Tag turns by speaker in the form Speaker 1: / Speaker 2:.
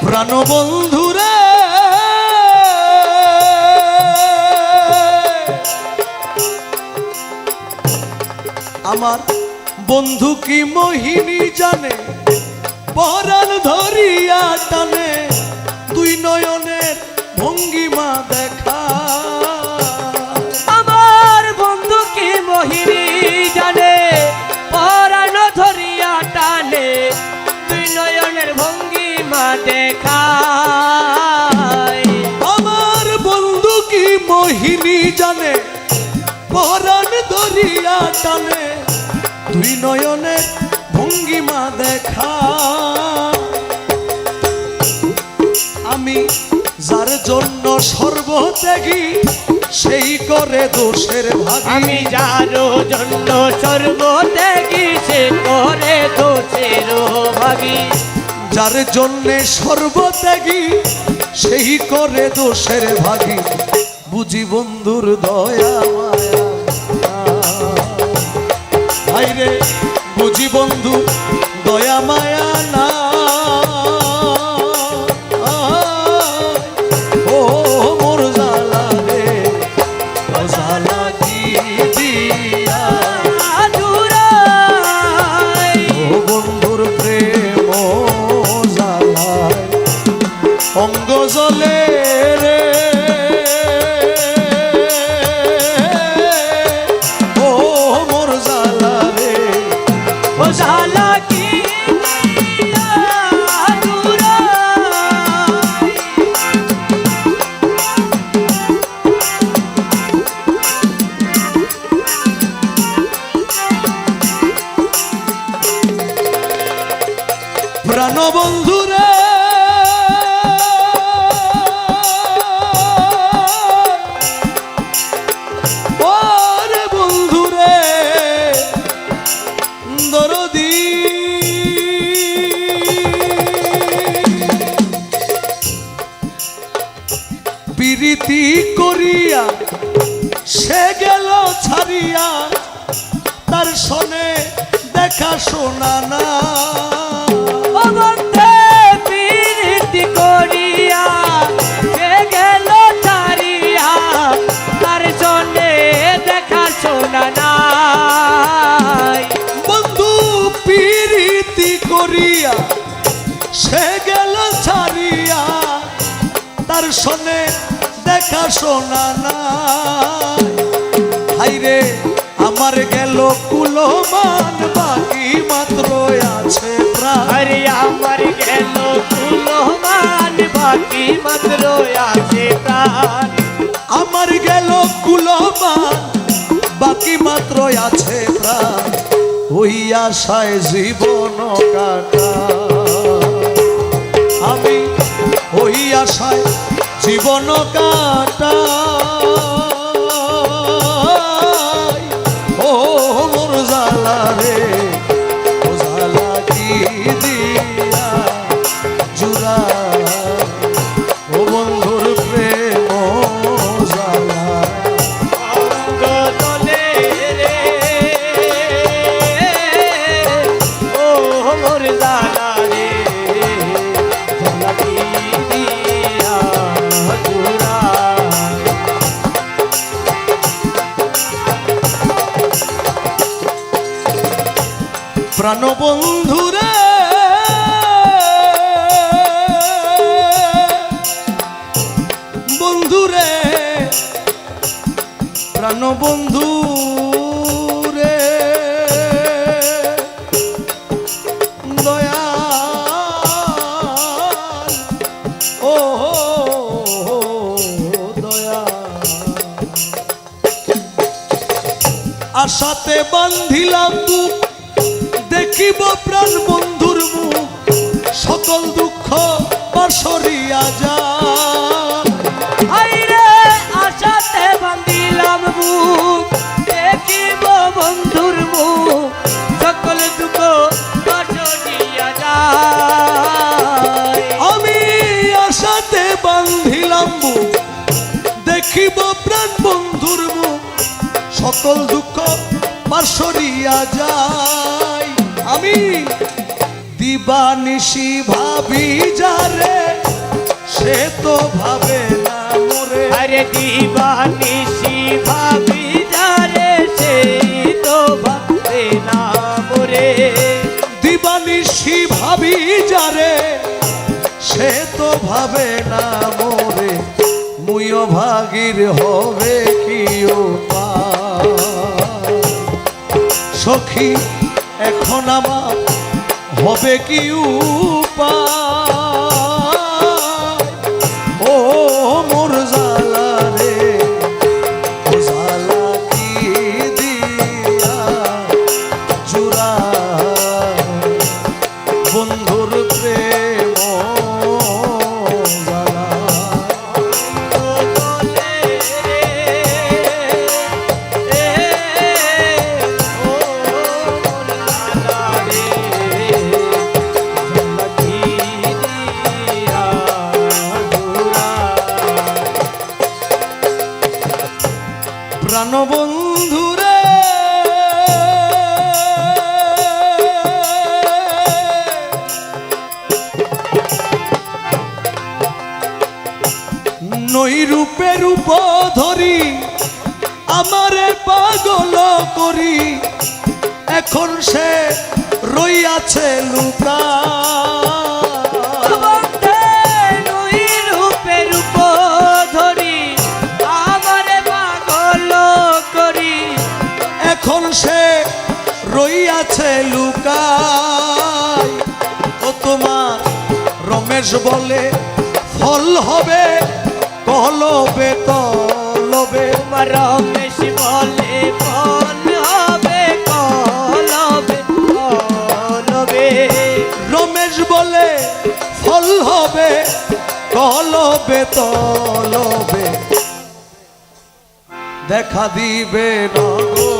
Speaker 1: প্রাণবন্ধুরে আমার বন্ধু কি মোহিনী জানে পরাণ ধরিয়া টানে দুই নয়নের ভঙ্গিমা দেখা
Speaker 2: আমার বন্ধু কি মোহিনী জানে পরাণ ধরিয়া টানে দুই নয়নের ভঙ্গিমা দেখা
Speaker 1: আমার বন্ধু কি মোহিনী জানে পরাণ ধরিয়া টানে দুই নয়নের ভঙ্গিমা দেখা আমি যার জন্য সর্বত্যাগী সেই করে দোষের ভাগী
Speaker 2: আমি যার জন্য সর্বত্যাগী সে করে দোষের ভাগী
Speaker 1: যার জন্যে সর্বত্যাগী সেই করে দোষের ভাগী বুঝি বন্ধুর দয়া মায়া ভাইরে বুঝি বন্ধু দয়া মায়া না ও মোর জালা রে জালা কি দিয়া
Speaker 2: জুড়াই
Speaker 1: ও বন্ধুর প্রেম জালায় অঙ্গ জলে রে ও মোর জালা রে
Speaker 2: ও জালা কি দিয়া জুড়াই
Speaker 1: প্রাণবন্ধুরে ওরে বন্ধুরে দরদি প্রীতি করিয়া সে গেল ছাড়িয়া তার সনে দেখা শোনা না
Speaker 2: ও বন্ধে প্রীতি করিয়া সে গেল ছাড়িয়া তার সনে দেখা শোনা নাই
Speaker 1: বন্ধু প্রীতি করিয়া সে গেল ছাড়িয়া তার সনে দেখা শোনা না হাইরে আমার গেল কুলমান বাকি মাত্র আছে প্রাণ
Speaker 2: আরে আমার গেল কুলমান বাকি মাত্র আছে প্রাণ
Speaker 1: আমার গেল কুলমান বাকি মাত্র আছে প্রাণ ওই আশায় জীবন কাটা আমি ওই আশায় জীবন কাটা ও মোর জালা রে ও জালা কি দিয়া জুড়া ও বন্ধুর প্রেম জালা
Speaker 2: গলে রে ও মোর জালা রে জালা কি দিয়া জুড়াই
Speaker 1: প্রাণবন্ধুরে বন্ধুরে প্রাণবন্ধু রে দয়া ও দয়া আশাতে বান্ধিলাম বুক দেখিব প্রাণ বন্ধুর মুখ সকল দুঃখ পাশরিয়া যা
Speaker 2: আইরে আশাতে বান্ধিলাম বুক দেখিব বন্ধুর মুখ সকল দুঃখ পাশরিয়া যায়
Speaker 1: আমি আশাতে বান্ধিলাম বুক দেখিব প্রাণ বন্ধুর মুখ সকল দুঃখ পাশরিয়া যায় আমি দিবানিশি ভাবি যারে সে তো ভাবে না মোরে।
Speaker 2: আরে দিবানিশি ভাবি যারে সেই তো ভাবে না মোরে।
Speaker 1: দিবানিশি ভাবি যারে সে তো ভাবে না মোরে। মুইও ভাগির হবে কি উপায়? সখী এখন আমার হবে কি উপায়? ও মোর জালা রে, ও জালা কি দিয়া জুড়া বন্ধুর প্রেম জালা। প্রাণবন্ধুরে নই রূপে রূপ ধরি আমারে পাগল করি। এখন সে রইয়াছে লুকা।
Speaker 2: বন্ধে নই রূপে রূপ ধরি আমারে পাগল করি।
Speaker 1: এখন সে রইয়াছে লুকায়। ও তোমার রমেশ বলে ফল হবে কলবে তলবে।
Speaker 2: তোমার রমেশ বলে ফল হবে কলবে কলবে।
Speaker 1: রমেশ বলে ফল হবে কলবে তলবে। দেখা দিবে নগর